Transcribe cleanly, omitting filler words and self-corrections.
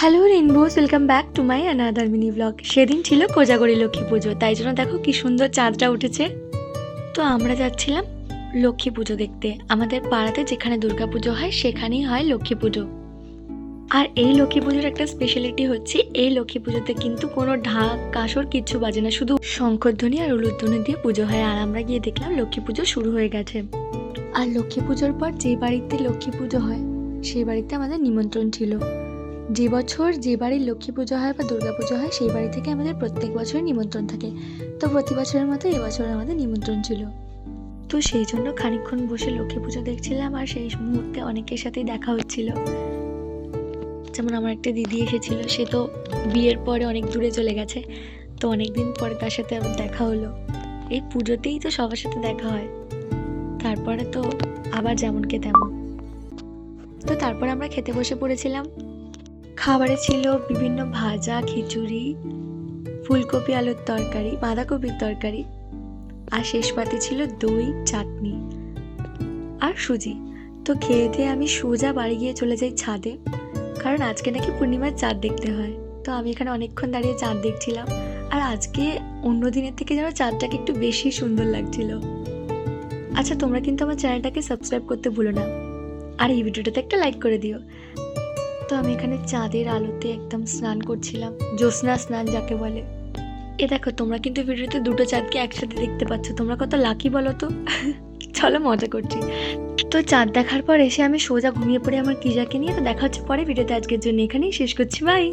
Hello rainbows, welcome back to my another mini blog. সেদিন ছিল কোজাগরি লক্ষ্মী পুজো, তাই জন্য দেখো কি সুন্দর চাঁদটা উঠেছে। তো আমরা যাচ্ছিলাম লক্ষ্মী পুজো দেখতে। আমাদের পাড়াতে যেখানে দুর্গা পুজো হয় সেখানেই হয় লক্ষ্মী পুজো। আর এই লক্ষ্মী পুজোর একটা স্পেশালিটি হচ্ছে, এই লক্ষ্মী পুজোতে কিন্তু কোনো ঢাক কাসর কিচ্ছু বাজে না, শুধু শঙ্খধ্বনি আর উলুধ্বনি দিয়ে পুজো হয়। আর আমরা গিয়ে দেখলাম লক্ষ্মী পুজো শুরু হয়ে গেছে। আর লক্ষ্মী পুজোর পর যে বাড়িতে লক্ষ্মী পুজো হয় সেই বাড়িতে আমাদের নিমন্ত্রণ ছিল। যে বছর যে বাড়ির লক্ষ্মী পুজো হয় বা দুর্গা পুজো হয় সেই বাড়ি থেকে আমাদের প্রত্যেক বছরই নিমন্ত্রণ থাকে। তো প্রতি বছরের মতো এবছর আমাদের নিমন্ত্রণ ছিল। তো সেই জন্য খানিকক্ষণ বসে লক্ষ্মী পুজো দেখছিলাম, আর সেই মুহূর্তে অনেকের সাথেই দেখা হচ্ছিল। যেমন আমার একটা দিদি এসেছিল, সে তো বিয়ের পরে অনেক দূরে চলে গেছে, তো অনেকদিন পরে তার সাথে আমার দেখা হলো। এই পুজোতেই তো সবার সাথে দেখা হয়, তারপরে তো আবার যেমনকে তেমন। তো তারপর আমরা খেতে বসে পড়েছিলাম। খাবারে ছিল বিভিন্ন ভাজা, খিচুড়ি, ফুলকপি আলুর তরকারি, বাঁধাকপির তরকারি, আর শেষ পাতে ছিল দই, চাটনি আর সুজি। তো খেয়ে দিয়ে আমি সোজা বাড়ি গিয়ে চলে যাই ছাদে, কারণ আজকে নাকি পূর্ণিমার চাঁদ দেখতে হয়। তো আমি এখানে অনেকক্ষণ দাঁড়িয়ে চাঁদ দেখছিলাম, আর আজকে অন্য দিনের থেকে যেন চাঁদটাকে একটু বেশি সুন্দর লাগছিল। আচ্ছা, তোমরা কিন্তু আমার চ্যানেলটাকে সাবস্ক্রাইব করতে ভুলো না, আর এই ভিডিওটাতে একটা লাইক করে দিও। তো আমি এখানে চাঁদের আলোতে একদম স্নান করছিলাম, জ্যোৎস্না স্নান যাকে বলে। এ দেখো, তোমরা কিন্তু ভিডিওতে দুটো চাঁদকে একসাথে দেখতে পাচ্ছ, তোমরা কত লাকি বলো তো। চলো মজা করছি। তো চাঁদ দেখার পর এসে আমি সোজা ঘুমিয়ে পড়ি আমার কিজাকে নিয়ে। তো দেখা হচ্ছে পরে ভিডিওতে, আজকের জন্য এখানেই শেষ করছি, বাই।